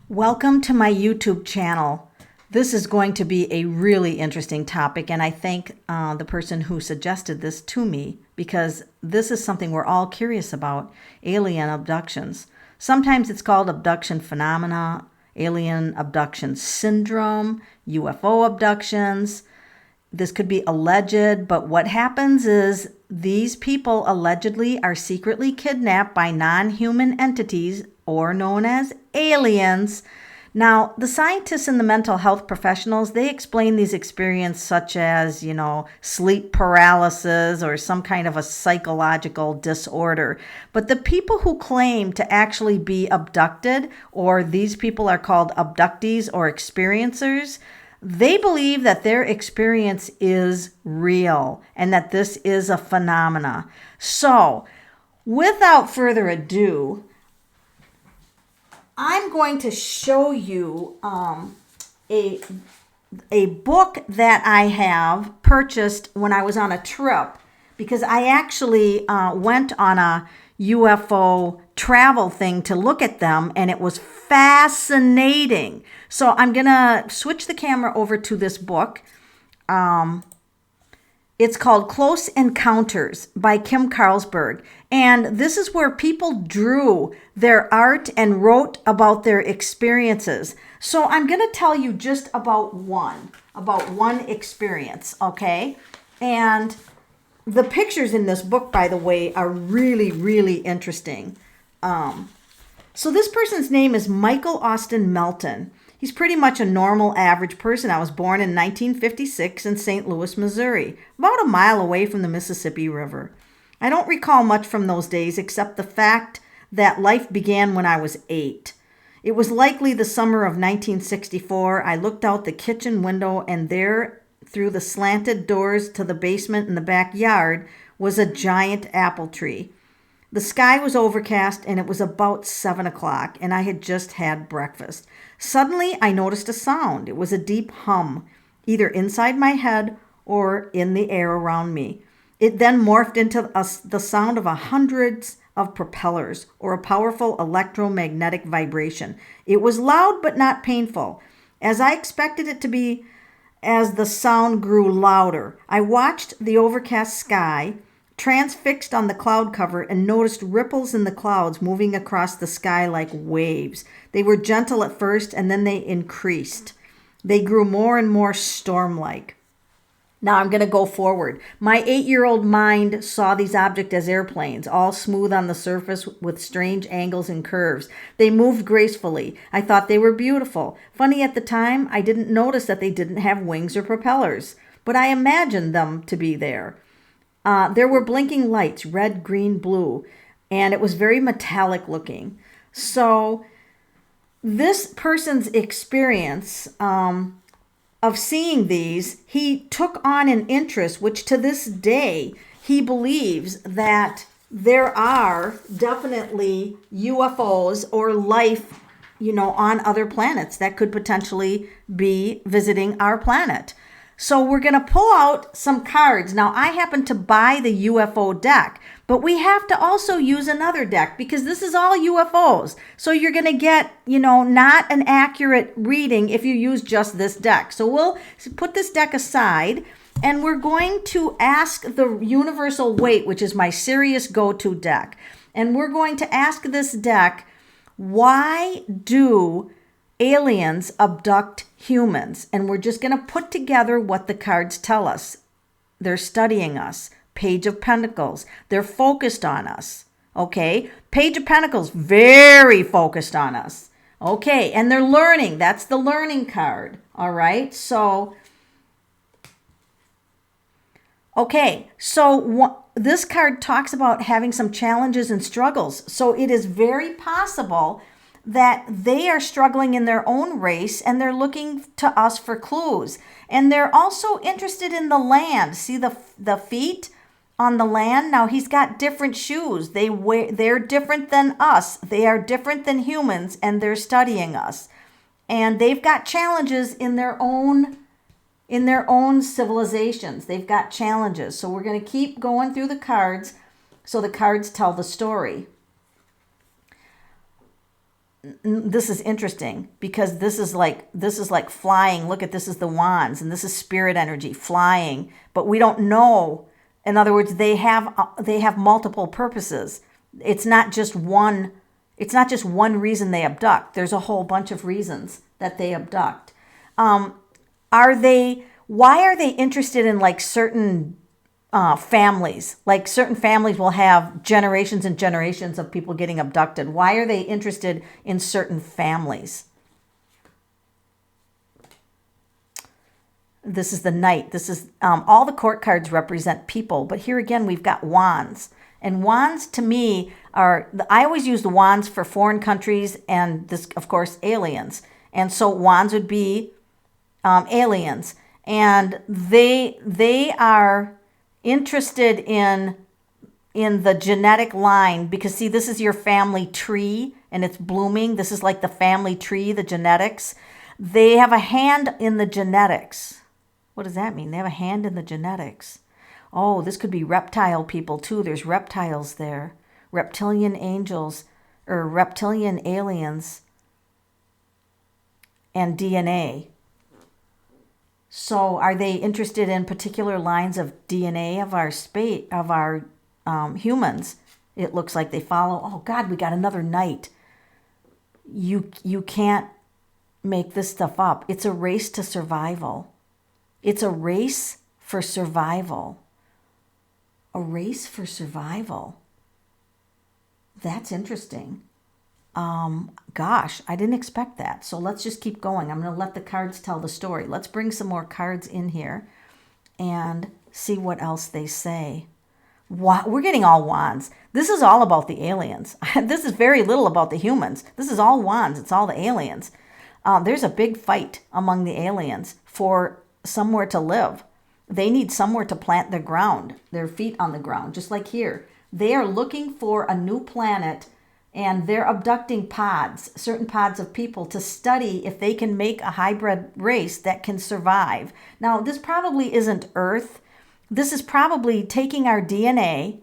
Welcome to my YouTube channel. This is going to be a really interesting topic, and I thank the person who suggested this to me because this is something we're all curious about, alien abductions. Sometimes it's called abduction phenomena, alien abduction syndrome, UFO abductions. This could be alleged, but what happens is these people allegedly are secretly kidnapped by non-human entities, or known as aliens. Now, the scientists and the mental health professionals, they explain these experiences such as, sleep paralysis or some kind of a psychological disorder. But the people who claim to actually be abducted, or these people are called abductees or experiencers, they believe that their experience is real and that this is a phenomena. So, without further ado, I'm going to show you a book that I have purchased when I was on a trip, because I actually went on a UFO travel thing to look at them, and it was fascinating. So I'm going to switch the camera over to this book. It's called Close Encounters by Kim Carlsberg. And this is where people drew their art and wrote about their experiences. So I'm going to tell you just about one experience, okay? And the pictures in this book, by the way, are really, really interesting. So this person's name is Michael Austin Melton. He's pretty much a normal, average person. I was born in 1956 in St. Louis, Missouri, about a mile away from the Mississippi River. I don't recall much from those days except the fact that life began when I was 8. It was likely the summer of 1964. I looked out the kitchen window, and there, through the slanted doors to the basement and the backyard, was a giant apple tree. The sky was overcast, and it was about 7 o'clock, and I had just had breakfast. Suddenly, I noticed a sound. It was a deep hum, either inside my head or in the air around me. It then morphed into the sound of hundreds of propellers, or a powerful electromagnetic vibration. It was loud but not painful, as I expected it to be. As the sound grew louder, I watched the overcast sky, transfixed on the cloud cover, and noticed ripples in the clouds moving across the sky like waves. They were gentle at first, and then they increased. They grew more and more storm-like. Now I'm going to go forward. My 8-year-old mind saw these objects as airplanes, all smooth on the surface with strange angles and curves. They moved gracefully. I thought they were beautiful. Funny, at the time, I didn't notice that they didn't have wings or propellers, but I imagined them to be there. There were blinking lights, red, green, blue, and it was very metallic looking. So this person's experience of seeing these, he took on an interest, which to this day, he believes that there are definitely UFOs or life, on other planets that could potentially be visiting our planet. So we're going to pull out some cards. Now, I happen to buy the UFO deck, but we have to also use another deck because this is all UFOs. So you're going to get, not an accurate reading if you use just this deck. So we'll put this deck aside, and we're going to ask the Universal Weight, which is my serious go-to deck. And we're going to ask this deck, why do aliens abduct humans? And we're just going to put together what the cards tell us. They're studying us. Page of Pentacles. They're focused on us. Okay? Page of Pentacles, very focused on us. Okay, and they're learning. That's the learning card. All right? So, okay. So this card talks about having some challenges and struggles. So it is very possible that they are struggling in their own race, and they're looking to us for clues. And they're also interested in the land. See the feet on the land? Now, he's got different shoes. They're different than us. They are different than humans, and they're studying us. And they've got challenges in their own civilizations. They've got challenges. So we're going to keep going through the cards so the cards tell the story. this is interesting because this is like flying. Look at this is the wands, and this is spirit energy flying, but we don't know. In other words, they have multiple purposes. It's not just one reason they abduct. There's a whole bunch of reasons that they abduct. Why are they interested in like certain families? Like certain families will have generations and generations of people getting abducted. Why are they interested in certain families? This is the Knight. This is all the court cards represent people, but here again we've got wands. And wands to me I always use the wands for foreign countries and this, of course, aliens. And so wands would be aliens, and they are interested in the genetic line because see, this is your family tree and it's blooming. This is like the family tree, the genetics. They have a hand in the genetics. What does that mean? They have a hand in the genetics. Oh, this could be reptile people too. There's reptiles there. Reptilian angels or reptilian aliens and DNA. So are they interested in particular lines of DNA of our humans? It looks like they follow. Oh God, we got another Knight. You can't make this stuff up. It's a race to survival. It's a race for survival. A race for survival. That's interesting. Gosh, I didn't expect that. So let's just keep going. I'm going to let the cards tell the story. Let's bring some more cards in here and see what else they say. We're getting all wands. This is all about the aliens. This is very little about the humans. This is all wands. It's all the aliens. There's a big fight among the aliens for somewhere to live. They need somewhere to plant their feet on the ground, just like here. They are looking for a new planet, and they're abducting certain pods of people to study if they can make a hybrid race that can survive. Now, this probably isn't Earth. This is probably taking our DNA,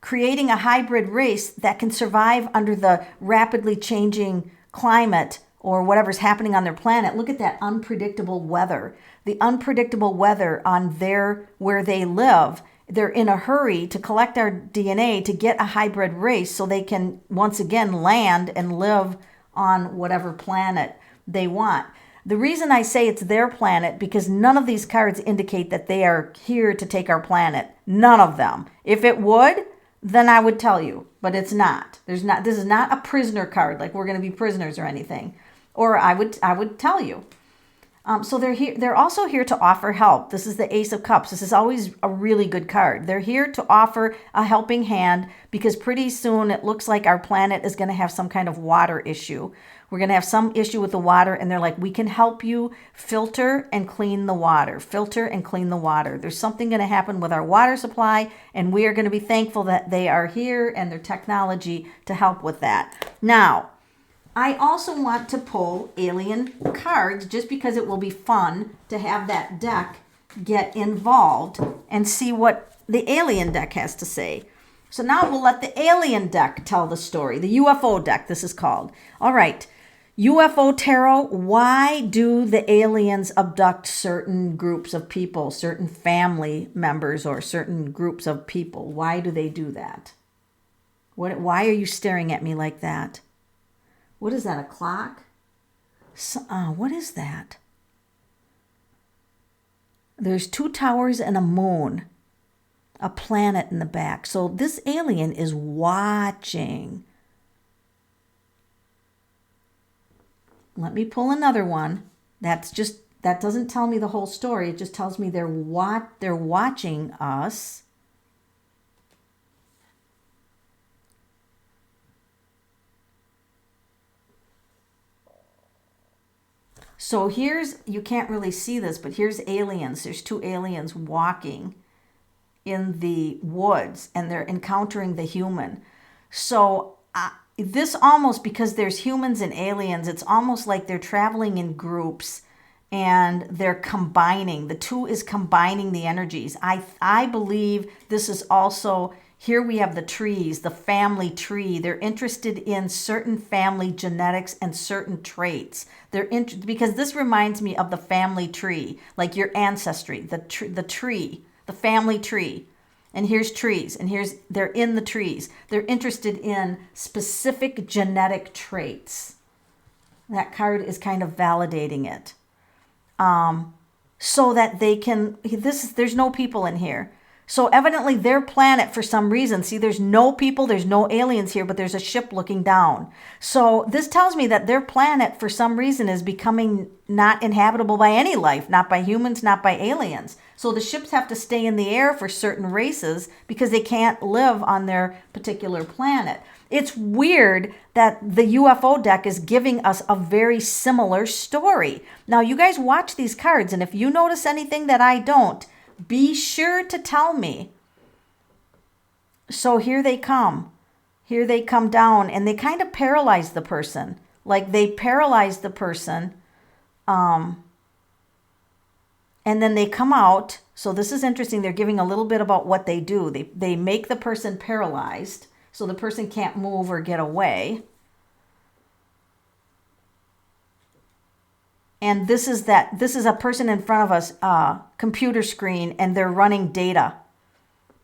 creating a hybrid race that can survive under the rapidly changing climate or whatever's happening on their planet. Look at that unpredictable weather. The unpredictable weather on where they live. They're in a hurry to collect our DNA to get a hybrid race so they can once again land and live on whatever planet they want. The reason I say it's their planet, because none of these cards indicate that they are here to take our planet. None of them. If it would, then I would tell you, but it's not. This is not a prisoner card, like we're going to be prisoners or anything. Or I would tell you. So they're here. They're also here to offer help. This is the Ace of Cups. This is always a really good card. They're here to offer a helping hand because pretty soon it looks like our planet is going to have some kind of water issue. We're going to have some issue with the water, and they're like, we can help you filter and clean the water. Filter and clean the water. There's something going to happen with our water supply, and we are going to be thankful that they are here and their technology to help with that. Now, I also want to pull alien cards just because it will be fun to have that deck get involved and see what the alien deck has to say. So now we'll let the alien deck tell the story. The UFO deck, this is called. All right, UFO Tarot, why do the aliens abduct certain groups of people, certain family members or certain groups of people? Why do they do that? Why are you staring at me like that? What is that, a clock? What is that? There's 2 towers and a moon, a planet in the back. So this alien is watching. Let me pull another one. That doesn't tell me the whole story. It just tells me they're watching us. So you can't really see this, but here's aliens. There's 2 aliens walking in the woods, and they're encountering the human. So this almost, because there's humans and aliens, it's almost like they're traveling in groups, and they're combining. The 2 is combining the energies. I believe this is also Here we have the trees, the family tree. They're interested in certain family genetics and certain traits. Because this reminds me of the family tree, like your ancestry, the tree, the family tree. And here's trees, and they're in the trees. They're interested in specific genetic traits. That card is kind of validating it. So that they can, there's no people in here. So evidently their planet, for some reason, see, there's no people, there's no aliens here, but there's a ship looking down. So this tells me that their planet, for some reason, is becoming not inhabitable by any life, not by humans, not by aliens. So the ships have to stay in the air for certain races because they can't live on their particular planet. It's weird that the UFO deck is giving us a very similar story. Now, you guys watch these cards, and if you notice anything that I don't, be sure to tell me. So here they come. Here they come down, and they kind of paralyze the person. Like they paralyze the person, and then they come out. So this is interesting. They're giving a little bit about what they do. They make the person paralyzed, so the person can't move or get away. And this is a person in front of us, computer screen, and they're running data.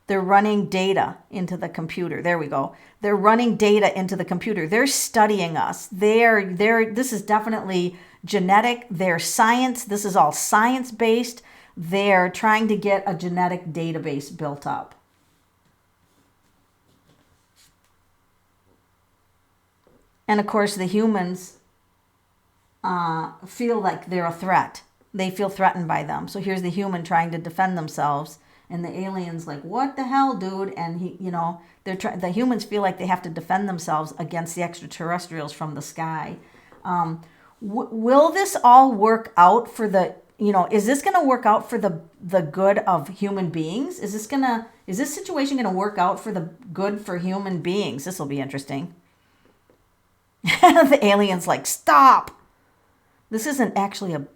They're running data into the computer. There we go. They're running data into the computer. They're studying us. This is definitely genetic. They're science. This is all science-based. They're trying to get a genetic database built up. And of course, the humans feel like they're a threat. They feel threatened by them. So here's the human trying to defend themselves, and the alien's like, "What the hell, dude?" And the humans feel like they have to defend themselves against the extraterrestrials from the sky. Will this all work out for the? Is this going to work out for the good of human beings? Is this situation going to work out for the good for human beings? This will be interesting. The alien's like, "Stop." This isn't actually a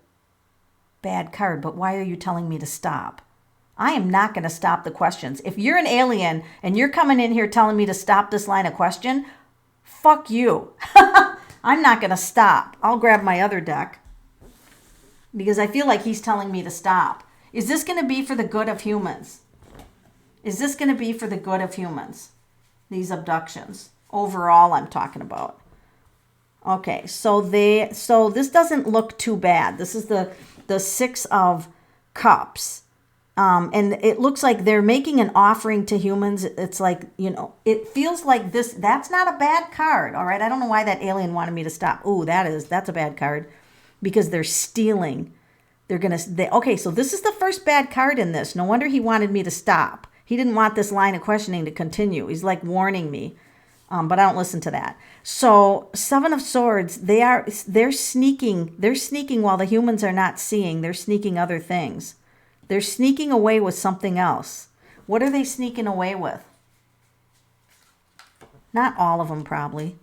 bad card, but why are you telling me to stop? I am not going to stop the questions. If you're an alien and you're coming in here telling me to stop this line of question, fuck you. I'm not going to stop. I'll grab my other deck because I feel like he's telling me to stop. Is this going to be for the good of humans? Is this going to be for the good of humans? These abductions. Overall, I'm talking about. Okay, so this doesn't look too bad. This is the Six of Cups. And it looks like they're making an offering to humans. It's like, it feels like that's not a bad card. All right. I don't know why that alien wanted me to stop. Ooh, that's a bad card because they're stealing. Okay. So this is the first bad card in this. No wonder he wanted me to stop. He didn't want this line of questioning to continue. He's like warning me. But I don't listen to that. So Seven of Swords, they're sneaking while the humans are not seeing. They're sneaking other things. They're sneaking away with something else. What are they sneaking away with? Not all of them, probably.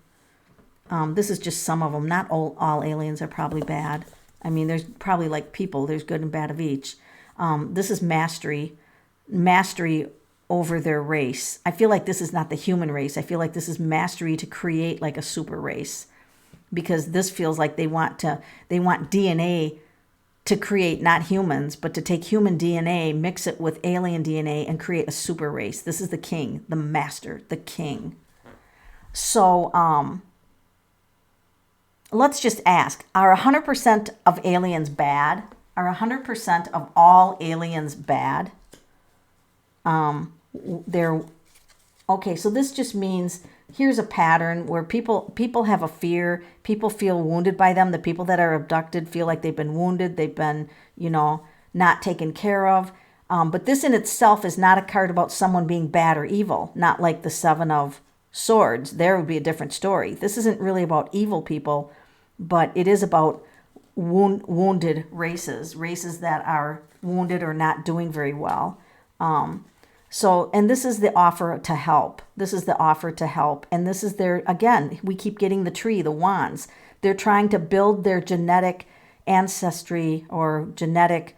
This is just some of them. Not all aliens are probably bad. I mean, there's probably like people. There's good and bad of each. This is mastery over their race. I feel like this is not the human race. I feel like this is mastery to create like a super race, because this feels like they want DNA to create not humans, but to take human DNA, mix it with alien DNA, and create a super race. This is the king, the master, the king. So let's just ask, are 100% of aliens bad? Are 100% of all aliens bad? Okay, so this just means here's a pattern where people have a fear. People feel wounded by them. The people that are abducted feel like they've been wounded. They've been, not taken care of. But this in itself is not a card about someone being bad or evil. Not like the Seven of Swords. There would be a different story. This isn't really about evil people, but it is about wounded races that are wounded or not doing very well. And this is the offer to help. This is the offer to help. And this is again, we keep getting the tree, the wands. They're trying to build their genetic ancestry or genetic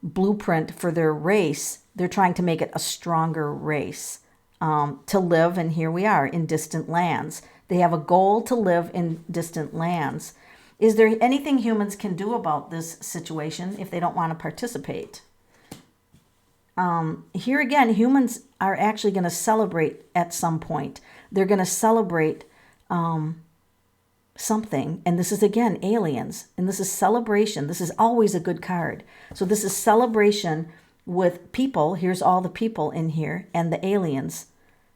blueprint for their race. They're trying to make it a stronger race. to live, and here we are in distant lands. They have a goal to live in distant lands. Is there anything humans can do about this situation if they don't want to participate? Here again, humans are actually going to celebrate at some point. They're going to celebrate something. And this is, again, aliens. And this is celebration. This is always a good card. So this is celebration with people. Here's all the people in here and the aliens.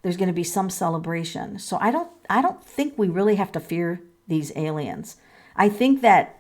There's going to be some celebration. So I don't think we really have to fear these aliens. I think that,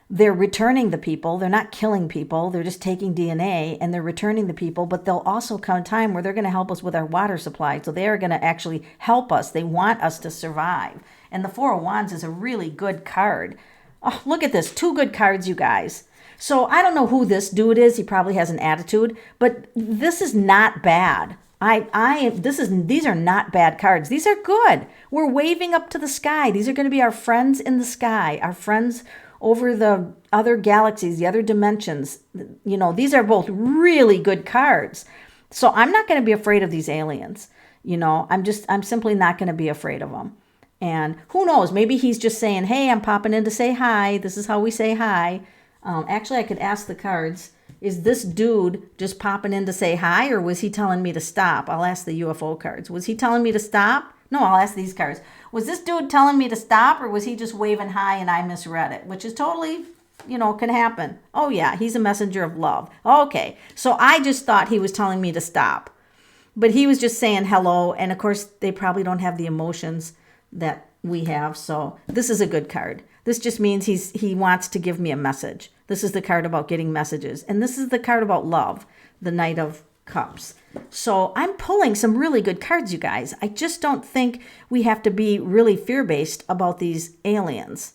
they're returning the people. They're not killing people. They're just taking DNA and they're returning the people. But there'll also come a time where they're going to help us with our water supply. So they are going to actually help us. They want us to survive. And the Four of Wands is a really good card. Oh, look at this. 2 good cards, you guys. So I don't know who this dude is. He probably has an attitude. But this is not bad. These are not bad cards. These are good. We're waving up to the sky. These are going to be our friends in the sky, our friends over the other galaxies, the other dimensions. These are both really good cards. So I'm not going to be afraid of these aliens. I'm simply not going to be afraid of them. And who knows, maybe he's just saying, hey, I'm popping in to say hi. This is how we say hi. Actually, I could ask the cards, is this dude just popping in to say hi, or was he telling me to stop? I'll ask the UFO cards. Was he telling me to stop? No, I'll ask these cards. Was this dude telling me to stop, or was he just waving hi and I misread it? Which is totally, can happen. Oh, yeah, he's a messenger of love. Okay, so I just thought he was telling me to stop. But he was just saying hello, and of course, they probably don't have the emotions that we have, so this is a good card. This just means he wants to give me a message. This is the card about getting messages, and this is the card about love, the Knight of Cups. So I'm pulling some really good cards, you guys. I just don't think we have to be really fear-based about these aliens.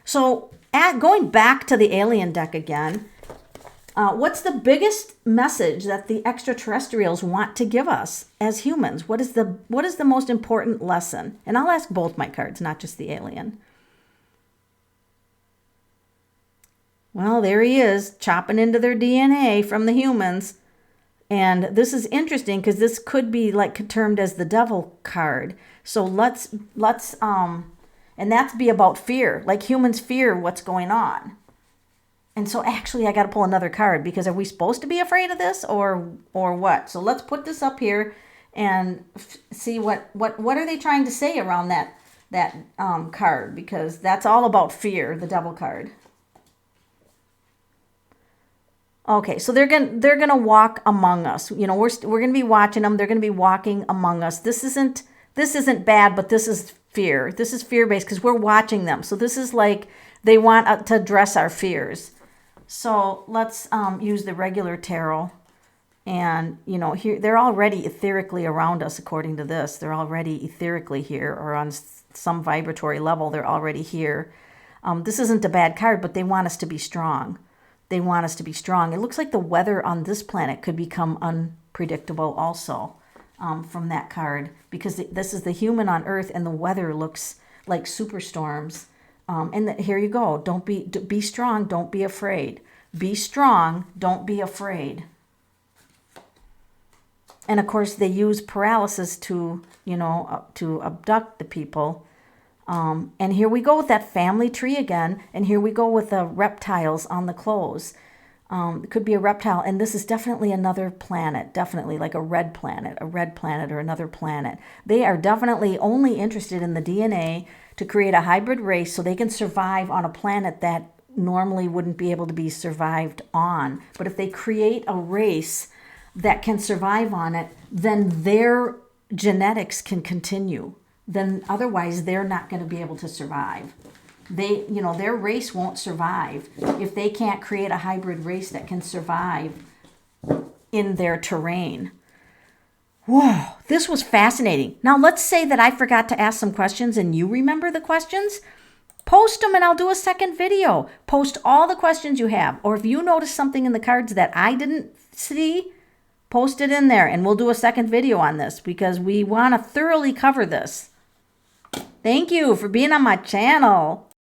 So going back to the alien deck again, what's the biggest message that the extraterrestrials want to give us as humans? What is the most important lesson? And I'll ask both my cards, not just the alien. Well, there he is, chopping into their DNA from the humans. And this is interesting because this could be like termed as the devil card. So let's and that's be about fear, like humans fear what's going on. And so actually I got to pull another card, because are we supposed to be afraid of this or what? So let's put this up here and see what are they trying to say around that card, because that's all about fear, the devil card. Okay, so they're gonna walk among us. We're gonna be watching them. They're gonna be walking among us. This isn't bad, but this is fear. This is fear-based because we're watching them. So this is like they want to address our fears. So let's use the regular tarot, and here they're already etherically around us. According to this, they're already etherically here, or on some vibratory level, they're already here. This isn't a bad card, but they want us to be strong. They want us to be strong. It looks like the weather on this planet could become unpredictable also from that card, because this is the human on Earth and the weather looks like superstorms. Here you go. Be strong. Don't be afraid. Be strong. Don't be afraid. And of course, they use paralysis to abduct the people. And here we go with that family tree again. And here we go with the reptiles on the clothes. It could be a reptile. And this is definitely another planet, definitely like a red planet or another planet. They are definitely only interested in the DNA to create a hybrid race so they can survive on a planet that normally wouldn't be able to be survived on. But if they create a race that can survive on it, then their genetics can continue. Then otherwise they're not going to be able to survive. Their race won't survive if they can't create a hybrid race that can survive in their terrain. Whoa, this was fascinating. Now let's say that I forgot to ask some questions and you remember the questions. Post them and I'll do a second video. Post all the questions you have. Or if you notice something in the cards that I didn't see, post it in there and we'll do a second video on this, because we want to thoroughly cover this. Thank you for being on my channel.